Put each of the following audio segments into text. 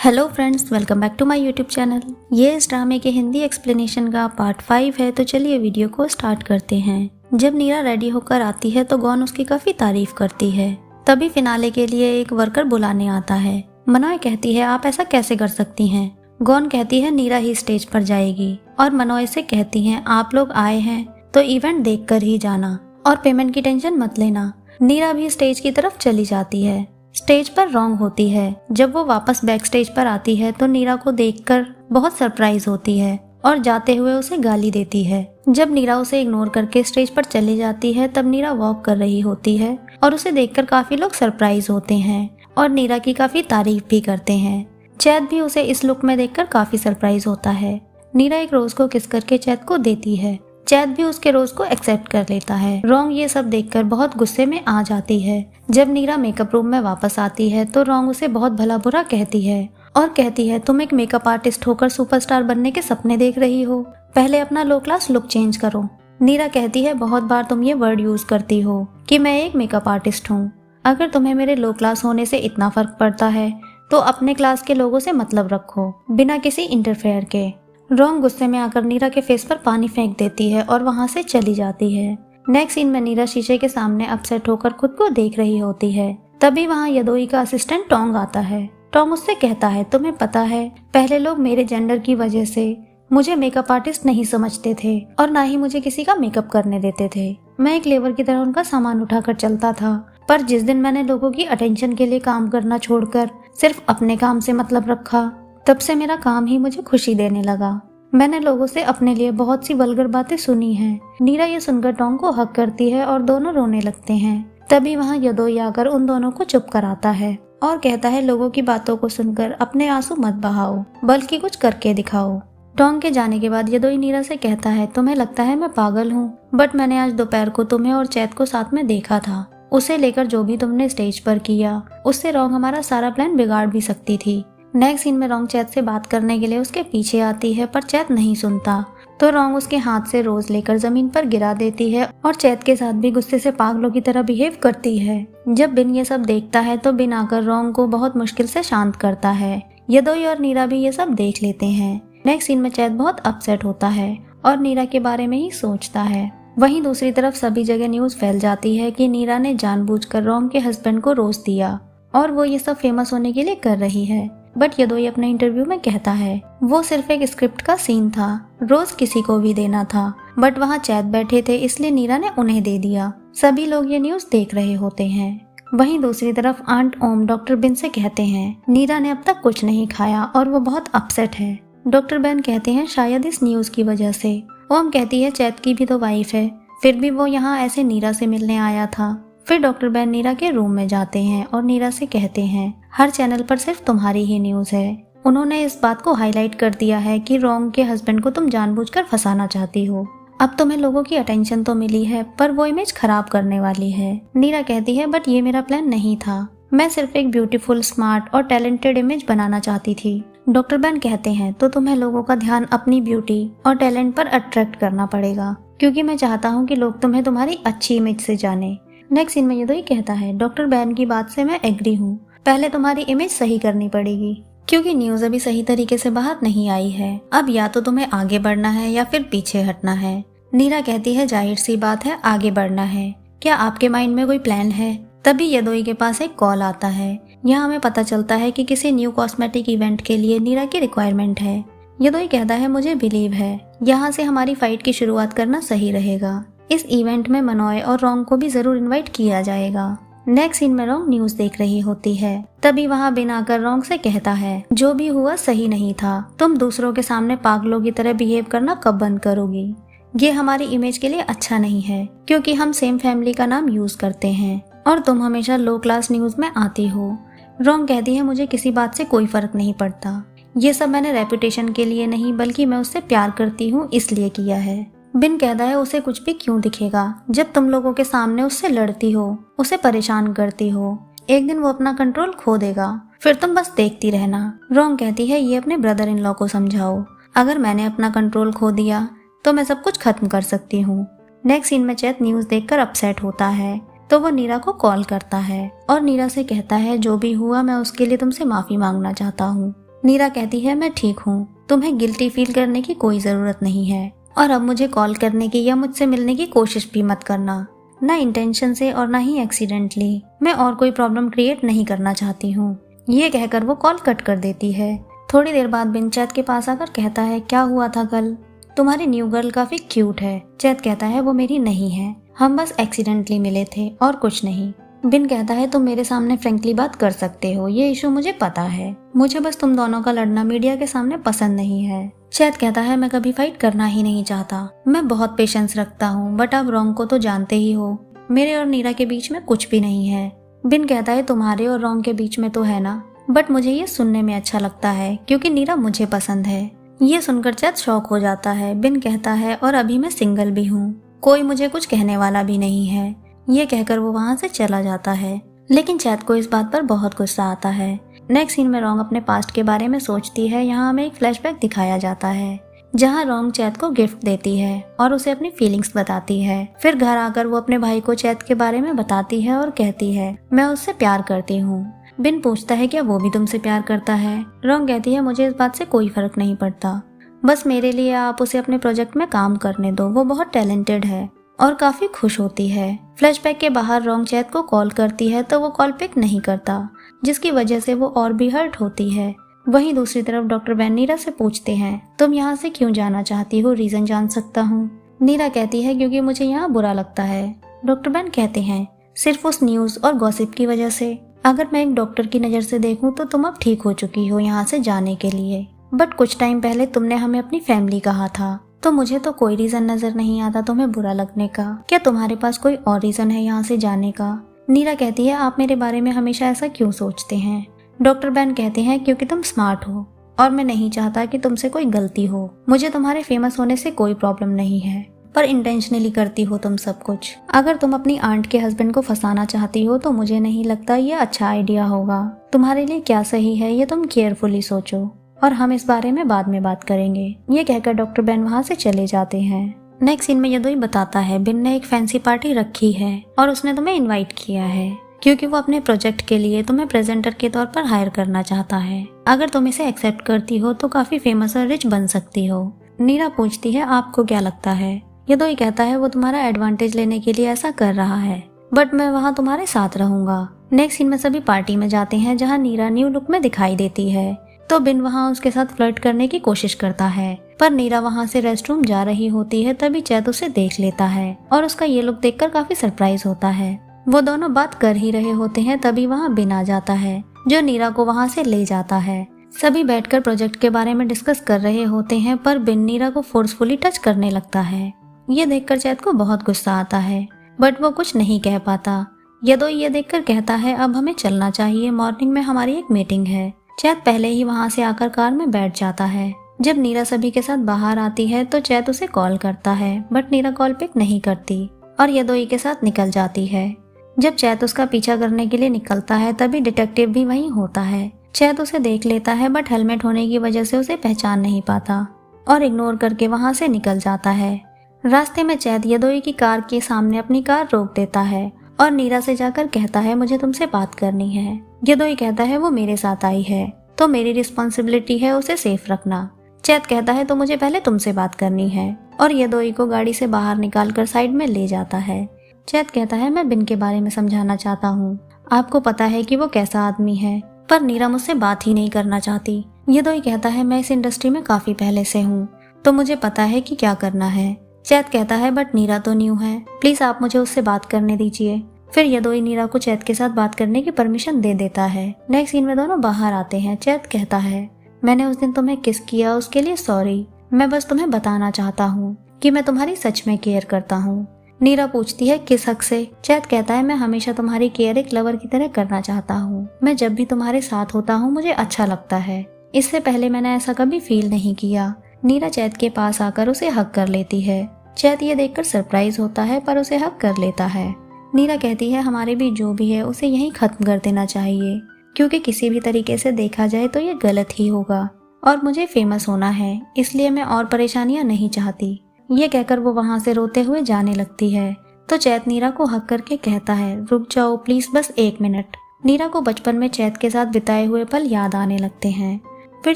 Hello friends, welcome back to my YouTube channel. ये इस ड्रामे के हिंदी एक्सप्लेनेशन का पार्ट 5 है, तो चलिए वीडियो को स्टार्ट करते हैं। जब नीरा रेडी होकर आती है तो गौन उसकी काफी तारीफ करती है। तभी फिनाले के लिए एक वर्कर बुलाने आता है। मनोय कहती है आप ऐसा कैसे कर सकती हैं। गौन कहती है नीरा ही स्टेज पर जाएगी और मनोय से कहती है आप लोग आए हैं तो इवेंट देख कर ही जाना और पेमेंट की टेंशन मत लेना। नीरा भी स्टेज की तरफ चली जाती है। स्टेज पर रॉन्ग होती है। जब वो वापस बैक स्टेज पर आती है तो नीरा को देखकर बहुत सरप्राइज होती है और जाते हुए उसे गाली देती है। जब नीरा उसे इग्नोर करके स्टेज पर चली जाती है तब नीरा वॉक कर रही होती है और उसे देखकर काफी लोग सरप्राइज होते हैं और नीरा की काफी तारीफ भी करते हैं। चैत भी उसे इस लुक में देखकर काफी सरप्राइज होता है। नीरा एक रोज को किस करके चैत को देती है। चैत भी उसके रोज को एक्सेप्ट कर लेता है। रॉन्ग ये सब देखकर बहुत गुस्से में आ जाती है। जब नीरा मेकअप रूम में वापस आती है तो रॉन्ग उसे बहुत भला बुरा कहती है और कहती है तुम एक मेकअप आर्टिस्ट होकर सुपरस्टार बनने के सपने देख रही हो, पहले अपना लो क्लास लुक चेंज करो। नीरा कहती है बहुत बार तुम ये वर्ड यूज करती हो कि मैं एक मेकअप आर्टिस्ट हूँ। अगर तुम्हें मेरे लो क्लास होने से इतना फर्क पड़ता है तो अपने क्लास के लोगों से मतलब रखो बिना किसी इंटरफेयर के। रॉन्ग गुस्से में आकर नीरा के फेस पर पानी फेंक देती है और वहां से चली जाती है। नेक्स्ट सीन में नीरा शीशे के सामने अपसेट होकर खुद को देख रही होती है। तभी वहां यदोई का असिस्टेंट टोंग आता है। टोंग उससे कहता है तुम्हें पता है पहले लोग मेरे जेंडर की वजह से मुझे मेकअप आर्टिस्ट नहीं समझते थे और ना ही मुझे किसी का मेकअप करने देते थे। मैं एक लेबर की तरह उनका सामान उठाकर चलता था, पर जिस दिन मैंने लोगों की अटेंशन के लिए काम करना छोड़कर सिर्फ अपने काम से मतलब रखा, तब से मेरा काम ही मुझे खुशी देने लगा। मैंने लोगों से अपने लिए बहुत सी वल्गर बातें सुनी हैं। नीरा ये सुनकर टोंग को हक करती है और दोनों रोने लगते हैं। तभी वहां यदोई आकर उन दोनों को चुप कराता है और कहता है लोगों की बातों को सुनकर अपने आंसू मत बहाओ, बल्कि कुछ करके दिखाओ। टोंग के जाने के बाद यदोई नीरा से कहता है तुम्हें लगता है मैं पागल हूँ, बट मैंने आज दोपहर को तुम्हें और चैत को साथ में देखा था। उसे लेकर जो भी तुमने स्टेज पर किया उससे रॉन्ग हमारा सारा प्लान बिगाड़ भी सकती थी। नेक्स्ट सीन में रॉन्ग चैत से बात करने के लिए उसके पीछे आती है, पर चैत नहीं सुनता तो रॉन्ग उसके हाथ से रोज लेकर जमीन पर गिरा देती है और चैत के साथ भी गुस्से से पागलों की तरह बिहेव करती है। जब बिन ये सब देखता है तो बिन आकर रॉन्ग को बहुत मुश्किल से शांत करता है। यदोई और नीरा भी ये सब देख लेते हैं। नेक्स्ट सीन में चैत बहुत अपसेट होता है और नीरा के बारे में ही सोचता है। वहीं दूसरी तरफ सभी जगह न्यूज फैल जाती है कि नीरा ने जानबूझकर रॉन्ग के हस्बैंड को रोज दिया और वो ये सब फेमस होने के लिए कर रही है। बट यदोई अपने इंटरव्यू में कहता है वो सिर्फ एक स्क्रिप्ट का सीन था, रोज किसी को भी देना था, बट वहाँ चैत बैठे थे इसलिए नीरा ने उन्हें दे दिया। सभी लोग ये न्यूज देख रहे होते हैं। वहीं दूसरी तरफ आंट ओम डॉक्टर बिन से कहते हैं नीरा ने अब तक कुछ नहीं खाया और वो बहुत अपसेट है। डॉक्टर बेन कहते हैं शायद इस न्यूज की वजह से। ओम कहती है चैत की भी तो वाइफ है, फिर भी वो यहाँ ऐसे नीरा से मिलने आया था। फिर डॉक्टर बेन नीरा के रूम में जाते हैं और नीरा से कहते हैं हर चैनल पर सिर्फ तुम्हारी ही न्यूज है। उन्होंने इस बात को हाईलाइट कर दिया है कि रॉन्ग के हस्बैंड को तुम जानबूझकर फंसाना चाहती हो। अब तुम्हें लोगों की अटेंशन तो मिली है, पर वो इमेज खराब करने वाली है। नीरा कहती है बट ये मेरा प्लान नहीं था, मैं सिर्फ एक ब्यूटीफुल, स्मार्ट और टैलेंटेड इमेज बनाना चाहती थी। डॉक्टर बेन कहते हैं तो तुम्हें लोगों का ध्यान अपनी ब्यूटी और टैलेंट पर अट्रैक्ट करना पड़ेगा, क्योंकि मैं चाहता हूँ कि लोग तुम्हें तुम्हारी अच्छी इमेज से जाने। नेक्स्ट सीन में यदोई कहता है डॉक्टर बेन की बात से मैं एग्री हूँ, पहले तुम्हारी इमेज सही करनी पड़ेगी क्योंकि न्यूज अभी सही तरीके से बाहर नहीं आई है। अब या तो तुम्हें आगे बढ़ना है या फिर पीछे हटना है। नीरा कहती है जाहिर सी बात है आगे बढ़ना है, क्या आपके माइंड में कोई प्लान है। तभी यदोई के पास एक कॉल आता है। यहाँ हमें पता चलता है कि किसी न्यू कॉस्मेटिक इवेंट के लिए नीरा की रिक्वायरमेंट है। यदोई कहता है मुझे बिलीव है यहाँ से हमारी फाइट की शुरुआत करना सही रहेगा। इस इवेंट में मनोय और रॉन्ग को भी जरूर इनवाइट किया जाएगा। नेक्स्ट सीन में रॉन्ग न्यूज देख रही होती है। तभी वहाँ बिन आकर रॉन्ग से कहता है जो भी हुआ सही नहीं था, तुम दूसरों के सामने पागलों की तरह बिहेव करना कब बंद करोगी। ये हमारी इमेज के लिए अच्छा नहीं है, क्योंकि हम सेम फैमिली का नाम यूज करते हैं और तुम हमेशा लो क्लास न्यूज में आती हो। रॉन्ग कहती है मुझे किसी बात से कोई फर्क नहीं पड़ता, ये सब मैंने रेपुटेशन के लिए नहीं बल्कि मैं उससे प्यार करती हूँ इसलिए किया है। बिन कहता है उसे कुछ भी क्यों दिखेगा जब तुम लोगों के सामने उससे लड़ती हो, उसे परेशान करती हो। एक दिन वो अपना कंट्रोल खो देगा, फिर तुम बस देखती रहना। रॉन्ग कहती है ये अपने ब्रदर इन लॉ को समझाओ, अगर मैंने अपना कंट्रोल खो दिया तो मैं सब कुछ खत्म कर सकती हूँ। नेक्स्ट सीन में चैत न्यूज देखकर अपसेट होता है तो वो नीरा को कॉल करता है और नीरा से कहता है जो भी हुआ मैं उसके लिए तुमसे माफी मांगना चाहता हूँ। नीरा कहती है मैं ठीक हूँ, तुम्हें गिल्टी फील करने की कोई जरूरत नहीं है और अब मुझे कॉल करने की या मुझसे मिलने की कोशिश भी मत करना, ना इंटेंशन से और ना ही एक्सीडेंटली। मैं और कोई प्रॉब्लम क्रिएट नहीं करना चाहती हूँ। ये कहकर वो कॉल कट कर देती है। थोड़ी देर बाद बिन चैत के पास आकर कहता है क्या हुआ था कल, तुम्हारी न्यू गर्ल काफी क्यूट है। चैत कहता है वो मेरी नहीं है, हम बस एक्सीडेंटली मिले थे और कुछ नहीं। बिन कहता है तुम मेरे सामने फ्रेंकली बात कर सकते हो, ये इशू मुझे पता है, मुझे बस तुम दोनों का लड़ना मीडिया के सामने पसंद नहीं है। चैत कहता है मैं कभी फाइट करना ही नहीं चाहता, मैं बहुत पेशेंस रखता हूँ, बट आप रॉन्ग को तो जानते ही हो, मेरे और नीरा के बीच में कुछ भी नहीं है। बिन कहता है तुम्हारे और रॉन्ग के बीच में तो है ना, बट मुझे ये सुनने में अच्छा लगता है क्योंकि नीरा मुझे पसंद है। ये सुनकर चैत शॉक हो जाता है। बिन कहता है और अभी मैं सिंगल भी हूँ, कोई मुझे कुछ कहने वाला भी नहीं है। ये कहकर वो वहाँ से चला जाता है, लेकिन चैत को इस बात पर बहुत गुस्सा आता है। नेक्स्ट सीन में रॉन्ग अपने पास्ट के बारे में सोचती है। यहाँ हमें एक फ्लैशबैक दिखाया जाता है जहाँ रॉन्ग चैत को गिफ्ट देती है और उसे अपनी फीलिंग्स बताती है। फिर घर आकर वो अपने भाई को चैत के बारे में बताती है और कहती है मैं उससे प्यार करती हूँ। बिन पूछता है क्या वो भी तुमसे प्यार करता है। रॉन्ग कहती है मुझे इस बात से कोई फर्क नहीं पड़ता, बस मेरे लिए आप उसे अपने प्रोजेक्ट में काम करने दो, वो बहुत टैलेंटेड है। और काफी खुश होती है। फ्लैशबैक के बाहर रॉन्ग चैत को कॉल करती है तो वो कॉल पिक नहीं करता, जिसकी वजह से वो और भी हर्ट होती है। वहीं दूसरी तरफ डॉक्टर बैन नीरा से पूछते हैं तुम यहाँ से क्यों जाना चाहती हो, रीजन जान सकता हूँ। नीरा कहती है क्योंकि मुझे यहाँ बुरा लगता है। डॉक्टर बैन कहते हैं सिर्फ उस न्यूज और गॉसिप की वजह से। अगर मैं एक डॉक्टर की नज़र से देखूं तो तुम अब ठीक हो चुकी हो यहाँ से जाने के लिए, बट कुछ टाइम पहले तुमने हमें अपनी फैमिली कहा था, तो मुझे तो कोई रीजन नजर नहीं आता तुम्हें बुरा लगने का। क्या तुम्हारे पास कोई और रीजन है यहाँ से जाने का। नीरा कहती है आप मेरे बारे में हमेशा ऐसा क्यों सोचते हैं। डॉक्टर बैन कहते हैं क्योंकि तुम स्मार्ट हो और मैं नहीं चाहता कि तुमसे कोई गलती हो। मुझे तुम्हारे फेमस होने से कोई प्रॉब्लम नहीं है, पर इंटेंशनली करती हो तुम सब कुछ। अगर तुम अपनी आंट के हस्बैंड को फंसाना चाहती हो तो मुझे नहीं लगता ये अच्छा आइडिया होगा। तुम्हारे लिए क्या सही है ये तुम केयरफुली सोचो और हम इस बारे में बाद में बात करेंगे। ये कहकर डॉक्टर बैन वहाँ से चले जाते हैं। नेक्स्ट सीन में यदोई बताता है बिन ने एक फैंसी पार्टी रखी है और उसने तुम्हें इनवाइट किया है क्योंकि वो अपने प्रोजेक्ट के लिए तुम्हें प्रेजेंटर के तौर पर हायर करना चाहता है। अगर तुम इसे एक्सेप्ट करती हो तो काफी फेमस और रिच बन सकती हो। नीरा पूछती है आपको क्या लगता है। यदोई कहता है वो तुम्हारा एडवांटेज लेने के लिए ऐसा कर रहा है, बट मैं वहाँ तुम्हारे साथ रहूंगा। नेक्स्ट सीन में सभी पार्टी में जाते हैं जहाँ नीरा न्यू लुक में दिखाई देती है, तो बिन वहाँ उसके साथ फ्लर्ट करने की कोशिश करता है, पर नीरा वहाँ से रेस्टरूम जा रही होती है तभी चैत उसे देख लेता है और उसका ये लुक देखकर काफी सरप्राइज होता है। वो दोनों बात कर ही रहे होते हैं तभी वहाँ बिन आ जाता है जो नीरा को वहाँ से ले जाता है। सभी बैठकर प्रोजेक्ट के बारे में डिस्कस कर रहे होते हैं पर बिन नीरा को फोर्सफुली टच करने लगता है। ये देखकर चैत को बहुत गुस्सा आता है, बट वो कुछ नहीं कह पाता। यदोई ये देखकर कहता है अब हमें चलना चाहिए, मॉर्निंग में हमारी एक मीटिंग है। चैत पहले ही वहाँ से आकर कार में बैठ जाता है। जब नीरा सभी के साथ बाहर आती है तो चैत उसे कॉल करता है, बट नीरा कॉल पिक नहीं करती और यदोई के साथ निकल जाती है। जब चैत उसका पीछा करने के लिए निकलता है तभी डिटेक्टिव भी वहीं होता है। चैत उसे देख लेता है बट हेलमेट होने की वजह से उसे पहचान नहीं पाता और इग्नोर करके वहाँ से निकल जाता है। रास्ते में चैत यदोई की कार के सामने अपनी कार रोक देता है और नीरा से जाकर कहता है मुझे तुमसे बात करनी है। यदोई कहता है वो मेरे साथ आई है तो मेरी रिस्पॉन्सिबिलिटी है उसे सेफ रखना। चैत कहता है तो मुझे पहले तुमसे बात करनी है और यदोई को गाड़ी से बाहर निकालकर साइड में ले जाता है। चैत कहता है मैं बिन के बारे में समझाना चाहता हूँ, आपको पता है कि वो कैसा आदमी है, पर नीरा मुझसे बात ही नहीं करना चाहती। यदोई कहता है मैं इस इंडस्ट्री में काफी पहले से हूँ तो मुझे पता है कि क्या करना है। चैत कहता है बट नीरा तो न्यू है, प्लीज आप मुझे उससे बात करने दीजिए। फिर यदोई नीरा को चैत के साथ बात करने की परमिशन दे देता है। नेक्स्ट सीन में दोनों बाहर आते हैं। चैत कहता है मैंने उस दिन तुम्हें किस किया उसके लिए सॉरी, मैं बस तुम्हें बताना चाहता हूँ कि मैं तुम्हारी सच में केयर करता हूँ। नीरा पूछती है किस हक से। चैत कहता है मैं हमेशा तुम्हारी केयर एक लवर की तरह करना चाहता हूँ, मैं जब भी तुम्हारे साथ होता हूँ मुझे अच्छा लगता है, इससे पहले मैंने ऐसा कभी फील नहीं किया। नीरा चैत के पास आकर उसे हक कर लेती है। चैत ये देखकर सरप्राइज होता है पर उसे हक कर लेता है। नीरा कहती है हमारे बीच जो भी है उसे यहीं खत्म कर देना चाहिए, क्योंकि किसी भी तरीके से देखा जाए तो ये गलत ही होगा और मुझे फेमस होना है, इसलिए मैं और परेशानियां नहीं चाहती। ये कहकर वो वहाँ से रोते हुए जाने लगती है तो चैत नीरा को हक करके कहता है रुक जाओ प्लीज, बस 1 मिनट। नीरा को बचपन में चैत के साथ बिताए हुए पल याद आने लगते हैं। फिर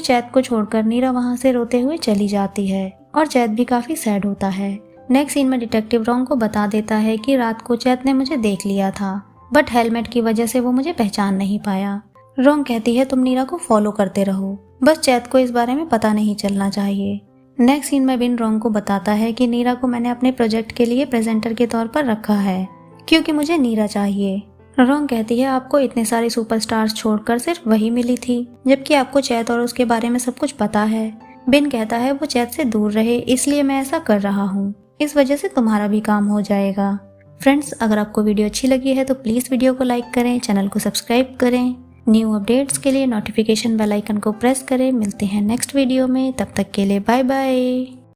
चैत को छोड़कर नीरा वहाँ से रोते हुए चली जाती है और चैत भी काफी सैड होता है। नेक्स्ट सीन में डिटेक्टिव रोंग को बता देता है कि रात को चैत ने मुझे देख लिया था, बट हेलमेट की वजह से वो मुझे पहचान नहीं पाया। रोंग कहती है तुम नीरा को फॉलो करते रहो, बस चैत को इस बारे में पता नहीं चलना चाहिए। नेक्स्ट सीन में बिन रोंग को बताता है कि नीरा को मैंने अपने प्रोजेक्ट के लिए प्रेजेंटर के तौर पर रखा है क्योंकि मुझे नीरा चाहिए। रोंग कहती है आपको इतने सारे सुपरस्टार्स छोड़कर सिर्फ वही मिली थी, जबकि आपको चैत और उसके बारे में सब कुछ पता है। बिन कहता है वो चैत से दूर रहे इसलिए मैं ऐसा कर रहा हूँ, इस वजह से तुम्हारा भी काम हो जाएगा। फ्रेंड्स, अगर आपको वीडियो अच्छी लगी है तो प्लीज़ वीडियो को लाइक करें, चैनल को सब्सक्राइब करें। न्यू अपडेट्स के लिए नोटिफिकेशन बेल आइकन को प्रेस करें। मिलते हैं नेक्स्ट वीडियो में, तब तक के लिए बाय बाय।